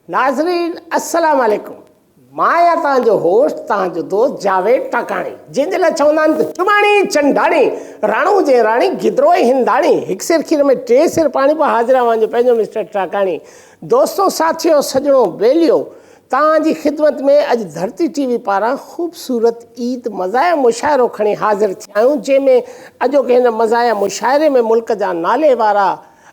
नाज़रीन अस्सलाम वालेकुम। मां आहियां तव्हांजो होस्ट, तव्हांजो दोस्त जावेद टाकाणी, जंहिंजे लाइ चवंदा आहिनि त चुमाणी चंडाणी, राणू जे राणी गिदरोई हिंदाणी, हिकु सिर खीर में टे सिर पाणी पर हाज़िरा मुंहिंजो पंहिंजो मिस्टर टाकाणी। दोस्तो साथियो सजणो बेलियो, तव्हांजी ख़िदमत में अॼु धरती टीवी पारां ख़ूबसूरत ईद मज़ाया मुशाइरो खणी हाज़िर थिया आहियूं, जंहिंमें अॼोके हिन मज़ाया मुशाइरे में मुल्क जा नाले वारा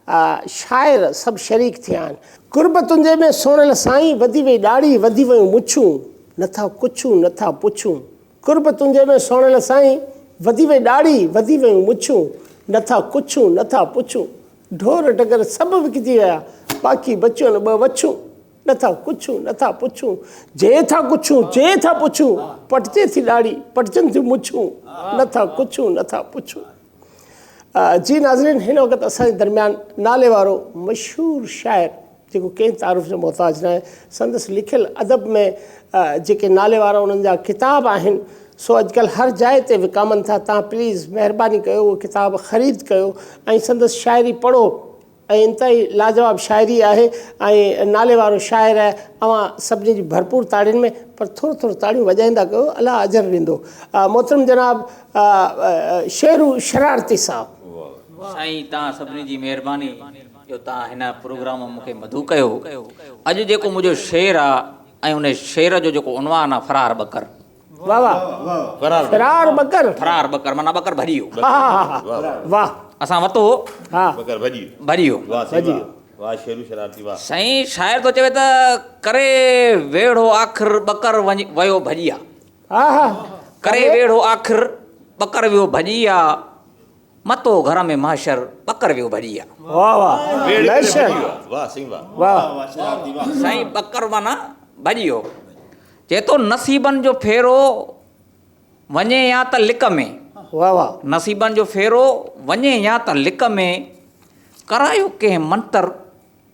शाइर सभु शरीक थिया आहिनि। कुर्ब तुंहिंजे में सोणल साईं, वधी वई ॾाढ़ी वधी वियूं मुछूं, नथा कुछूं नथा पुछूं। कुर्ब तुंहिंजे में सोणल साईं, वधी वई ॾाढ़ी वधी वियूं मुछूं, नथा कुछूं नथा पुछूं। ढोर डगर सभु विकिजी विया, बाक़ी बचियूं न ॿ वछूं, नथा कुछूं नथा पुछूं। जे था कुछूं जे था पुछूं, पटिजे थी ॾाढ़ी पटिजनि थियूं मुछूं, नथा कुछूं नथा पुछूं। जी नाज़रीन, हिन वक़्तु असांजे दरमियान नाले वारो मशहूरु शाइर जेको कंहिं तारीफ़ जो मोहताज न आहे, संदसि लिखियल अदब में जेके नाले वारा उन्हनि जा किताब आहिनि सो अॼुकल्ह हर जाइ ते विकामनि था। तव्हां प्लीज़ महिरबानी कयो उहो किताब ख़रीद कयो ऐं संदसि शाइरी पढ़ो। ऐं इंतई लाजवाब शाइरी आहे ऐं नाले वारो शाइर आहे। अवां सभिनी जी भरपूर ताड़ियुनि में पर थोरो थोरो ताड़ियूं वॼाईंदा कयो, अलाह अजर ॾींदो। मोहतरम जनाब शेरू शरारती साहब। साईं तव्हां सभिनी जी महिरबानी जो तव्हां हिन प्रोग्राम में मूंखे मधु कयो। अॼु जेको मुंहिंजो शेर आहे ऐं उन शेर जो जेको उनवान आहे फरार बकर। वाह वाह, फरार बकर, फरार बकर माना बकर भॼी वियो। वाह, असां वरितो हा बकर भॼी वियो। वाह शेरू शरारती वाह। साईं शाइर तो चवे त करे वेड़ो आख़िर बकर वियो भॼिया, हा हा, करे वेड़ो आख़िर बकर वियो भॼिया, मतो घर में माशर बकर वियो भॼिया। वाह वाह, नशर, वाह सिंह वाह वाह। साईं बकर माना भॼी वियो। चए तो नसीबनि जो फेरो वञे या त लिक में, वाह वाह, नसीबनि जो फेरो वञे या त लिक में, करायो कंहिं मंतर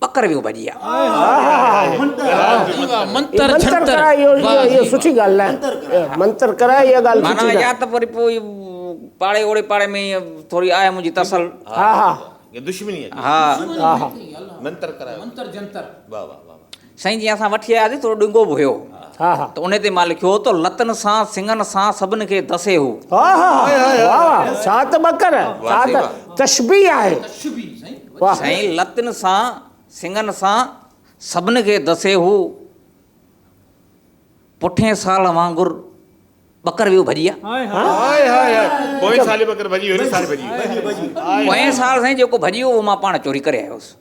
बकर वियो भॼिया। मंतर कराए, इहो सुठी ॻाल्हि आहे। मंतर कराए इहा ॻाल्हि माना सुठी या त वरी पोइ पाड़े ओड़े पाड़े में थोरी आहे मुंहिंजी तसल। हा हा, ये दुश्मनी है। हा हा हा, मंतर करायो, मंतर जंतर। वाह वाह वाह। साईं जीअं असां वठी आयासीं थोरो ॾिंगो बि हुयो हा हा, त उन ते मां लिखियो तो लतनि सां सिंगनि सां सभिनि खे दसे हू। हा हा, वाह वाह, छा त बकर आहे, छा त तशबीह आहे। वाह साईं लतनि सां सिंगनि सां सभिनि खे दसे हू, पुठे साल वांगुरु बकर वियो भॼिया। हाय हाय हाय, पोइ साल बकर भॼी हुई, साल भॼी पोएं साल साईं जेको भॼी वियो उहो मां पाण चोरी करे आयुसि।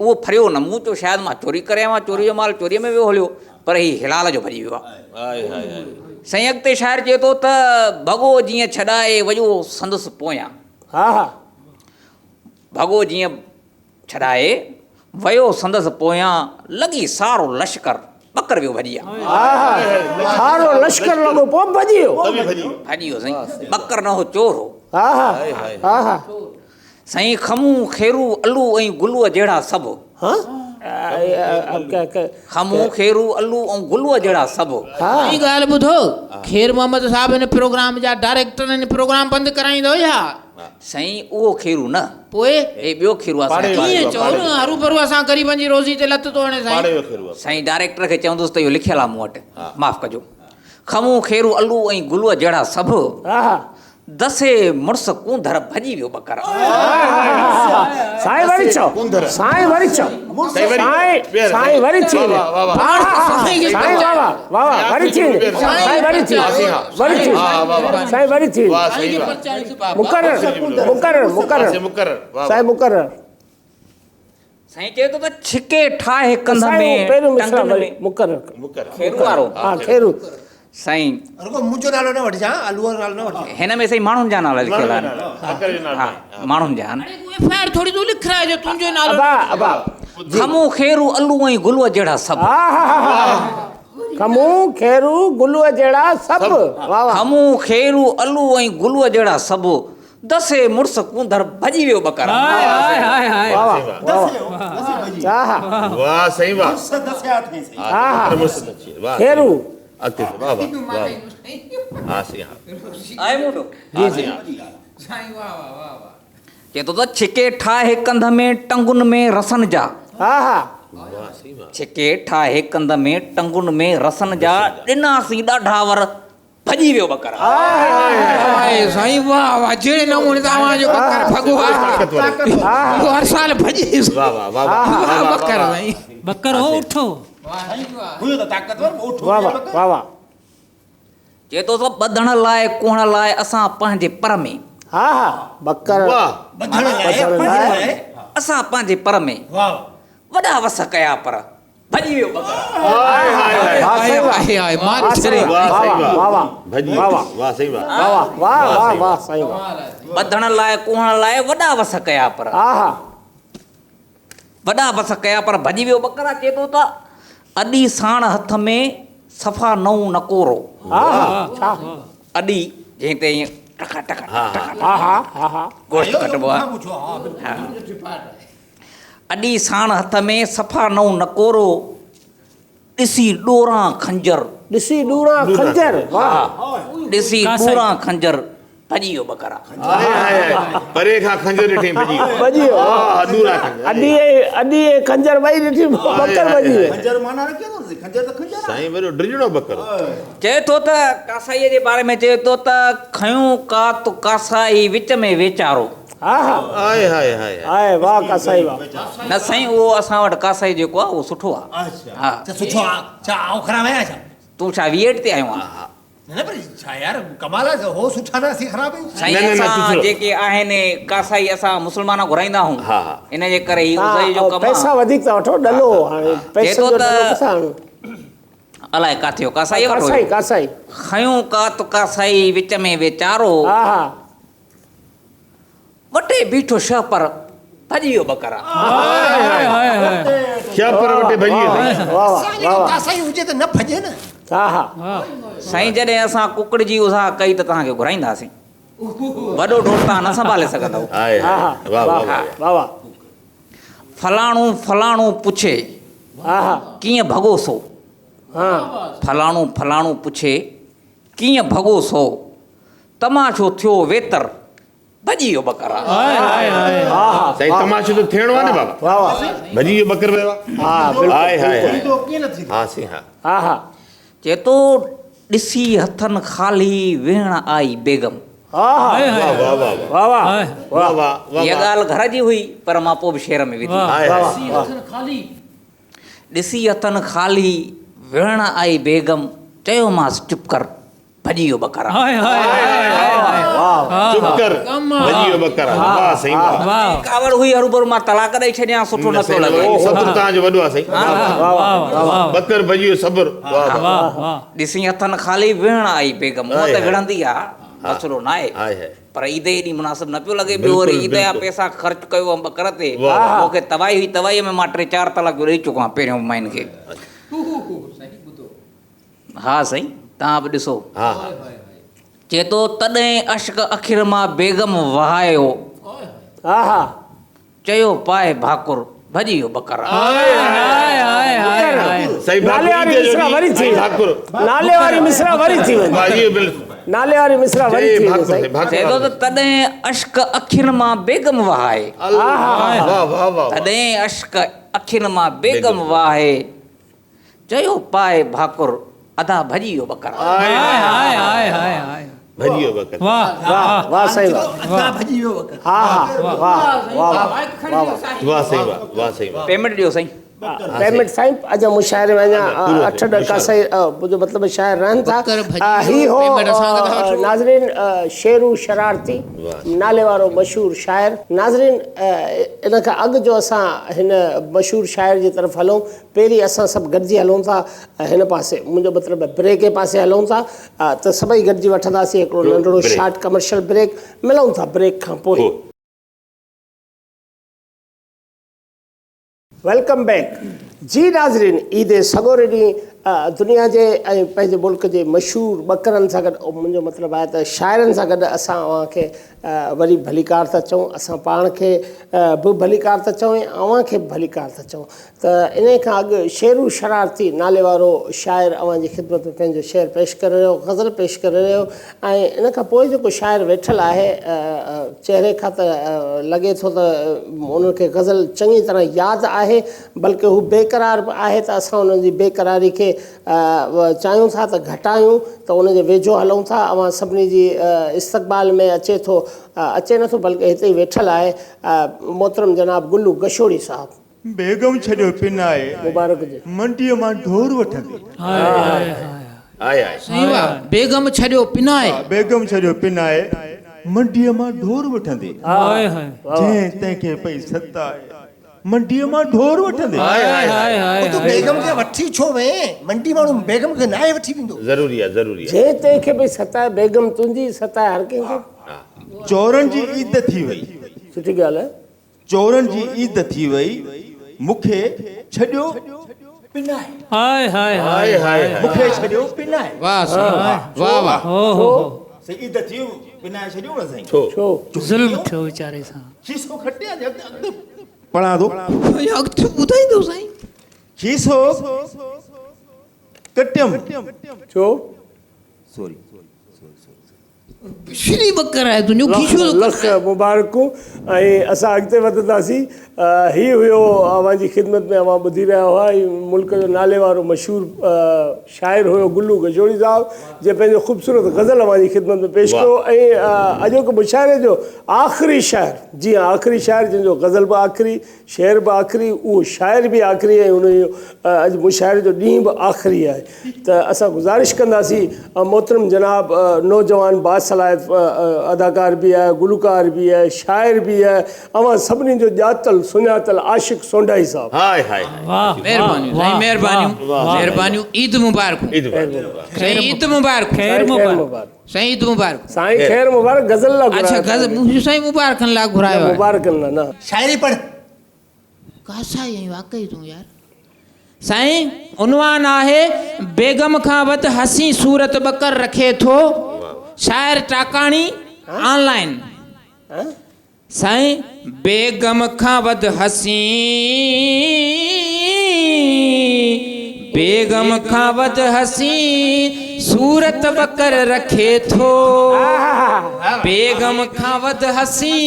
उहो फरियो न, मूं चयो शायदि मां चोरी करे आहियां, चोरी जो माल चोरीअ में वियो हलियो, पर हीउ हिलाल जो भॼी वियो आहे। हाय हाय हाय। साईं अॻिते शाइर चए थो त भॻो जीअं छॾाए वॼो संदसि पोयां, हा हा, भॻो जीअं छॾाए वियो संदसि पोयां, लॻी सारो लश्कर बकर वियो भॼिया। हा हा, सारो लश्कर लॻो पोइ भॼी वियो। भॼी वियो साईं, बकर न हो चोर हो। हा हा हा हा, साईं खमूं खेरू अलू ऐं गुलूअ जहिड़ा सभु, हाँ खमूं खेरू अलू ऐं गुलूअ जहिड़ा सभु। ई ॻाल्हि ॿुधो, खेर मोहम्मद साहब हिन प्रोग्राम जा डायरेक्टर हिन प्रोग्राम बंदि कराईंदो या साईं उहो खीरू न, पोइ हे ॿियो खीरू आहे। कीअं चओ न, हरू भरू असां ग़रीबनि जी रोज़ी ते लत थो हणे साईं। साईं डायरेक्टर खे चवंदुसि त इहो लिखियल आहे मूं वटि, माफ़ कजो। खमूं खेरू अलू ऐं गुलूअ जहिड़ा सभु, हा हा, दसे मुड़ुस कूंधर भॼी वियो बकर। साईं वरी चओ, साईं वरी चओ, साईं वरी थी वञे, साईं वाह वाह वाह वाह, वरी थी वञे, साईं वरी थी वरी थी, साईं वरी थी, मुकर्रर मुकर्रर मुकर्रर, साईं मुकर्रर। साईं चए थो त छिके ठाहे कंध में पहिरियों मिसरा टंगन वरी में, मुकर्रर खेरू वारो। हा खेरू। साईं रुको मुंहिंजो नालो न वठिजां, अलूअ जो नालो न वठिजां। हिन में साईं माण्हुनि जा नाला लिखियल आहिनि। हा माण्हुनि जा आहिनि। एफआईआर थोरी तूं लिखाइजो तुंहिंजो नालो। अबा अबा, खमूं खेरू अलू ऐं गुलूअ जहिड़ा सभु, हा हा हा, खमूं खेरू गुलूअ जहिड़ा सभु, वाह वाह, खमूं खेरू अलू ऐं गुलूअ जहिड़ा सभु, दसे मुड़ुस कूंधर भॼी वियो बकर। वाह वाह, हा हा वाह सही वाह। हा हा, खेरू अॻिते वाह वाह वाह। हा सही हा, आहे मोटो जी जी, साईं वाह वाह वाह वाह। चए थो त छिके ठाहे कंध में टंगुनि में रसन जा, हा हा, वाह सही वाह छिके ठाहे कंद में टंगुनि में रसनि जा ॾिनासीं ॾाढा वर भॼी वियो बकर हाय साईं वाह वाह जहिड़े नमूने तव्हांजो बकर भॻो आहे इहो हर साल भॼे वाह वाह वाह वाह बकर साईं बकर हो उठो हुयो त ताक़तवर उठ वाह वाह वाह वाह चए थो ॿधण लाइ कुहण लाइ असां पंहिंजे पर में हा हा बकर वाह बधण लाइ बधण पंहिंजे लाइ। लाइ। असां पंहिंजे पर में वाह वॾा वस कया पर भॼी वियो बकर हाय हाय हाय वाह सही वाह हाय हाय मां वाह सही छॾे वाह सही वाह वाह वाह भजी वाह वाह वाह सही वाह वाह वाह वाह वाह वाह सही वाह ॿधण लाइ कुहण लाइ वॾा वस कया पर हा हा वॾा वस कया पर भॼी वियो बकर चए थो त अॾी साण हथ में सफ़ा नऊं नकोरो हा हा छा अॾी जंहिं ते ईअं टका टका हा टका हा हा हा हा गोश्त कटबो आहे पुछो हा बिल्कुलु। अॾी साण हथ में सफ़ा नऊं नकोरो ॾिसी ॾोरां खंजर ॾिसी ॾूरा खंजर वाह ॾिसी ॾोरां खंजर भॼी वियो बकर हाय हाय हाय परे खां खंजर ॾिठी भजी भॼी वियो वाह अधूरा खंजर अॾी खंजर ॿई ॾिठी बकर भॼी वियो खंजर माना न केनो खंजर त खंजर आहे। साईं वॾो ड्रिजणो बकर चए थो त कासाईअ जे बारे में चए थो त खयूं का तो कासाई विच में वेचारो हा हा हाय हाय हाय हाय वाह कासाई वाह न साईं उहो असां वटि कासाई जेको आहे उहो सुठो आहे अच्छा हा त सुठो आहे छा आऊं ख़राब आहियां छा तूं छा वीएट ते आयो आहे न पर छा यार कमाल आहे हो सुठा न असीं ख़राब आहियूं साईं न, न, न, असां सुठो। जेके आहिनि कासाई असां मुस्लमान घुराईंदा आहियूं हा, हा। इन जे करे ई उज़ई जो कमु पैसा आहे वधीक था वठो डलो हाणे पैसे चए थो जो त- डलो किथां आणो? अलाए काथे हो कासाई वटि कासाई हुयो। कासाई खयूं का तो कासाई विच में वेचारो हा हा वटे बीठो छह पर भॼी वियो बकर क्या पर वटे भजी वाह साईं वाह वाह जेको कासाई हुजे त न भॼे न हा हा साईं जॾहिं असां कुकड़ जी उज़ा कई त तव्हांखे घुराईंदासीं वॾो ढोल तव्हां न संभाले सघंदव हाय हा हा हाय वाह वाह वाह वाह वाह फलाणो फलाणो पुछे हा हा कीअं भॻो सो हा फलाणो फलाणो पुछे कीअं भॻो सो तमाशो थियो वेतर भॼी वियो बकर हा हा साईं तमाशो तो थियणो आहे न बाबा वाह वाह भजी वियो बकर वियो आहे हा बिल्कुलु हाय हाय हाय तो कीअं न थी हा साईं हा हा हा चए थो ॾिसी हथनि ख़ाली वेहण आई बेगम हा हा वाह वाह वाह वाह वाह वाह वाह वाह वाह इहा ॻाल्हि घर जी हुई पर मां पोइ बि शेर में विधी हाय हाय ॾिसी हथनि ख़ाली वेहण आई बेगम चयोमांसि चुप कर भॼी वियो बकर चुप कर भजी वियो बकर वाह साईं वाह कावड़ हुई हरूभरू मां तलाक ॾेई छॾियां सुठो न पियो लॻे सब्र तव्हांजो वॾो आहे साईं बकर भजी वियो सब्र वाह वाह ॾिसी हथनि ख़ाली वेहण आई बेगम हूअ हाय त हाय। विढ़ंदी आहे मसइलो न आहे हाय हाय पर ईद एॾी मुनासिब न पियो लॻे ॿियो बिल्कुलु, वरी ईद जा बिल्कुलु। पैसा ख़र्च कयो बकर ते वाह। मूंखे तवाई हुई तवाईअ में मां 3-4 तलाक ॾेई चुको आहियां पहिरियों माइन खे हा साईं तव्हां बि ॾिसो हा हा चए थो तॾहिं अश्क अखिर मां बेगम वहायो हा हा चयो पाए भाकुर भॼी वियो बकर साईं नाले वारी मिसरा वरी थी साईं भाकुर नाले वारी मिसरा वरी थी वञे भाजी बिल्कुलु नाले वारी मिसरा वरी थी वञे साईं चए थो त तॾहिं अश्क अखिर मां बेगम वहाए वाह वाह वाह तॾहिं अश्क अखियुनि मां बेगम वाहे चयो पाए भाकुर अदा भॼी वियो बकर भजी वियो बकर वाह वाह साईं वाह अदा भॼी वियो वक़्तु। हा हा वाह वाह वाह वाह वाह साईं वाह साईं वाह पेमेंट ॾियो साईं पेमेंट साईं अॼु मुशाइरे में अञा 8-10 कासाई मुंहिंजजो मतिलबु शाइर रहनि था बकर भॼी ही हो पेमेंट असां खां था वठो। नाज़रीन शेरू शरारती नाले वारो मशहूरु शाइर नाज़रीन इन खां अॻु जो असां हिन मशहूरु शाइर जी तरफ़ हलूं पहिरीं असां सभु गॾिजी हलूं था हिन पासे मुंहिंजो मतिलबु ब्रेक जे पासे हलूं था त सभई गॾिजी वठंदासीं हिकिड़ो नंढिड़ो ब्रेक। शार्ट कमर्शियल ब्रेक मिलूं था ब्रेक खां पोइ वेलकम बैक जी नाज़रीन ईद सगोर ॾींहुं दुनिया जे ऐं पंहिंजे मुल्क जे मशहूरु ॿकरनि सां गॾु मुंहिंजो मतिलबु आहे त शाइरनि सां गॾु असां अव्हांखे वरी भलीकार था चऊं, असां पाण खे बि भलीकार था चऊं ऐं अव्हांखे बि भलीकार था चऊं। त इन खां अॻु शेरू शरारती नाले वारो शाइर अव्हांजी ख़िदमत में पंहिंजो शेर पेश करे रहियो, गज़ल पेश करे रहियो। ऐं इन खां पोइ जेको शाइर वेठल आहे चहिरे खां त लॻे थो त उनखे गज़ल चङी तरह यादि आहे, बल्कि हू बेक़रार बि आहे त असां उन्हनि जी बेक़रारी खे चाहियूं था त घटायूं, त उनजे वेझो हलूं था। अवां सभिनी जी इस्तक़बाल में अचे नथो, बल्कि हिते ई वेठल आहे मोहतरम जनाब गुल्लू गशोड़ी साहब। बेगम छॾियो पिनाए मुबारक हुजे। मंडीअ मां ढोर वठंदी। आए आए साईं वाह, बेगम छॾियो पिनाए बेगम छॾियो पिनाए मंडीअ मां ढोर वठंदी। जंहिं तंहिंखे पई सताए मंडीअ मां ढोर वठंदी। तूं बेगम खे वठी छो वएं? मंडी माण्हू बेगम खे नाहे वठी वेंदो। ज़रूरी आहे ज़रूरी आहे। जंहिं तंहिंखे भई सताए बेगम तुंहिंजी सताए हर कंहिंखे। चोरनि जी ईद थी वई, सुठी ॻाल्हि आहे। चोरनि जी ईद थी वई, मूंखे छॾियो पिनाए। हाय हाय मूंखे छॾियो पिनाए। वाह साईं वाह वाह से ईद थी पिनाए छॾियो न साईं। छो ज़ुल्म थियो वीचारे सां। खीसो खटिया अॻिते पढ़ा दो। अॻिते ॿुधाईंदो साईं। खीसो कटियम छो सॉरी श्री बकर आहे तुंहिंजो खीसो लख मुबारकूं। ऐं असां अॻिते वधंदासीं। हीउ हुयो अव्हांजी ख़िदमत में अव्हां ॿुधी रहिया हुआ मुल्क जो नाले वारो मशहूरु शाइर हुयो गुल्लू गशोड़ी साहब, जे पंहिंजो ख़ूबसूरत गज़ल अव्हांजी ख़िदमत में पेश कयो। ऐं अॼोके मुशाइरे जो आख़िरी शाइर, जी हाँ आख़िरी शाइर, जंहिंजो गज़ल बि आख़िरी, शेर बि आख़िरी, उहो शाइर बि आख़िरी, ऐं उनजो अॼु मुशाइरे जो ॾींहुं बि आख़िरी आहे। त असां गुज़ारिश कंदासीं मोहतरम जनाब नौजवान बासलाहित अदाकार बि आहे, गुलकार बि आहे, शाइर बि आहे, अव्हां सभिनी जो ॼातल सुञातल आशिक़ सोंढाई साहब। हाय हाय महिरबानियूं साईं, महिरबानियूं। ईद मुबारक ईद मुबारक साईं, ईद मुबारक खैर मुबारक साईं, ईद मुबारक साईं, खैर मुबारक। गज़ल ला अच्छा गज़ल मुंहिंजो साईं मुबारकनि लाइ घुरायो आहे। मुबारकनि न शायरी पढ़। कासा आई वाकई तूं यार साईं। उनवान आहे बेगम खां वधि हसी सूरत बकर रखे थो, शाइर टाकाणी ऑनलाइन। साईं बेगम खां वधि हसी, बेगम खां वधि हसी सूरत बकर रखे थो, बेगम खां वधि हसी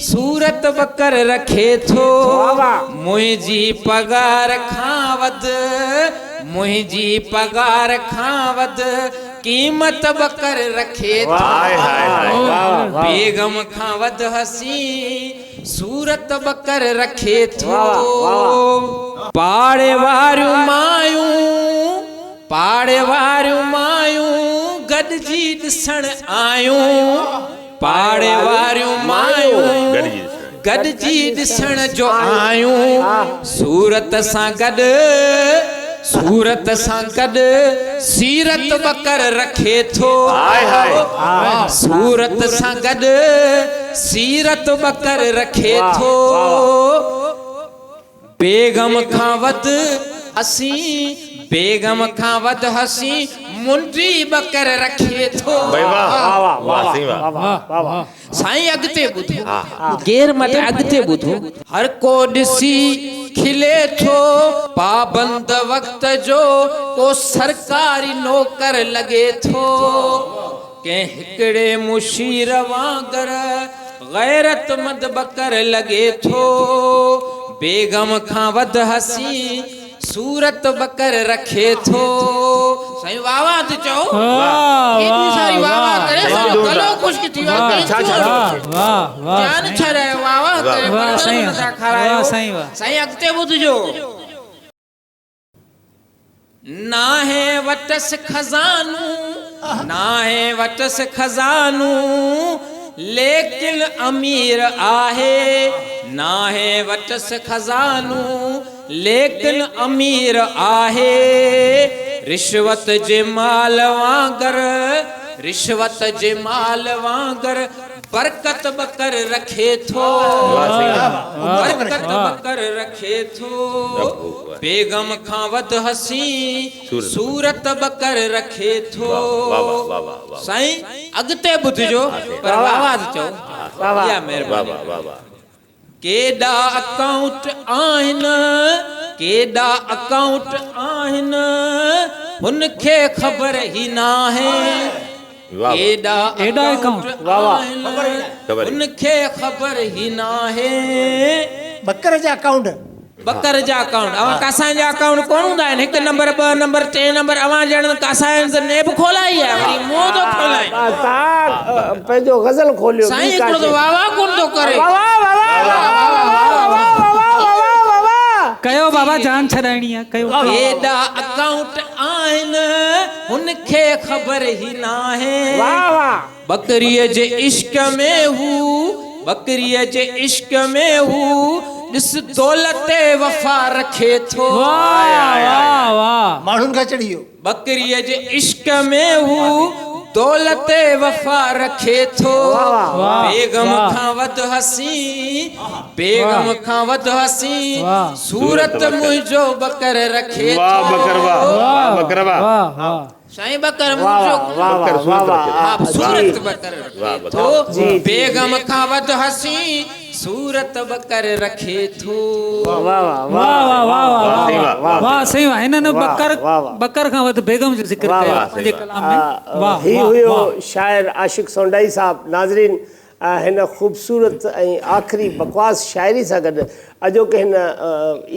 सूरत बकर रखे थो। मुंहिंजी पगार खां वधि, मुंहिंजी पगार खां वधि क़ीमत बकर रखे थो। बेगम खां वधि हसी सूरत बकर रखे थो। पाड़े वारियूं मायूं, पाड़े वारियूं मायूं गॾिजी ॾिसण आयूं, पाड़े वारियूं मायूं गॾिजी ॾिसण जो आयूं। सूरत सां गॾु, सूरत सां गॾु सीरत बकर रखे थो, सूरत सां गॾु सीरत बकर रखे थो। बेगम खां वधि हसी, बेगम खां वधि हसी मुंडी बकर रखे थो। साईं अॻिते ॿुधो, गेर मत अॻिते ॿुधो। हर को ॾिसी खिले थो, पाबंद वक़्त जो को सरकारी नौकर लॻे थो, कंहिं हिकिड़े मुशीर वांगर गैरतमंद बकर लॻे थो। बेगम खां वधि हसी सूरत बकर रखे थो। साईं वाह वाह थी चओ, एॾी सारी वाह वाह करे गलो ख़ुश्क थी वियो। जान छा रहियो वाह वाह करे साईं। अॻिते ॿुधजो। नाहे वटस खज़ानू, नाहे वटस खज़ानू लेकिन अमीर आहे, नाहे वटस खज़ानू लेकिन अमीर आहे। रिश्वत जे माल वांगर, रिश्वत जे माल वांगर बरकत बकर रखे थो, बरकत बकर रखे थो बेगम खां वध हसी सूरत बकर रखे थो साईं अॻिते ॿुधिजो पर आवाज़ चओ या महिरबानी केॾा अकाउंट आहिनि केॾा अकाउंट आहिनि हुनखे ख़बर ई नाहे केॾा अकाउंट आहिनि हुनखे ख़बर ई नाहे बकर जा अकाउंट बकर जा अकाउंट अवां कासां जा अकाउंट कोन हूंदा आहिनि 1 नंबर 2 नंबर 3 नंबर अवां ॼण कासां नेब खोलाई आहे वरी मुंहुं थो खोलाई तव्हां पंहिंजो गज़ल खोलियो साईं हिकिड़ो त वाह वाह कोन थो करे कयो बाबा जान छॾाइणी आहे कयो केॾा अकाउंट आहिनि हुनखे ख़बर ई नाहे बकरीअ जे इश्क में हू बकरीअ जे इश्क में हू ॾिस दौलत वफ़ा रखे थो माण्हुनि खां चढ़ी वियो बकरीअ जे इश्क में हू दौलत वफ़ा रखे थो बेगम खां वध हसी बेगम खां वध हसी सूरत मुंहिंजो बकर रखे थो वाह बकर वाह बकर वाह साईं बकर मुंहिंजो सूरत बकर रखे थो बेगम खां वध हसी सूरत बकर रखे थो वाह सही वाह हिननि बकर खां वधि बेगम जो ज़िक्र कयो पंहिंजे कलाम में वाह ही हुयो शाइर आशिक़ सोंडाई साहब नाज़रीन हिन ख़ूबसूरत ऐं आख़िरी बकवास शाइरी सां गॾु अॼोके हिन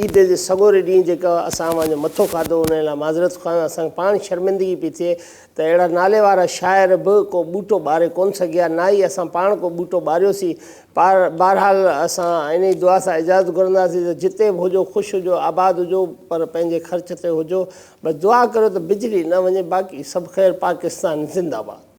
ईद जे सगोरे ॾींहुं जेका असां पंहिंजो मथो खाधो उन लाइ माज़रत खां असांखे पाण शर्मिंदगी पई थिए त अहिड़ा नाले वारा शाइर बि को ॿूटो ॿारे कोन सघिया ना ई असां पाण को ॿूटो ॿारियोसीं बहरहाल असां इन ई दुआ सां इजाज़त घुरंदासीं त जिते बि हुजो ख़ुशि हुजो आबाद हुजो पर पंहिंजे ख़र्च ते हुजो बसि दुआ करियो त बिजली न वञे बाक़ी सभु ख़ैरु पाकिस्तान ज़िंदाबाद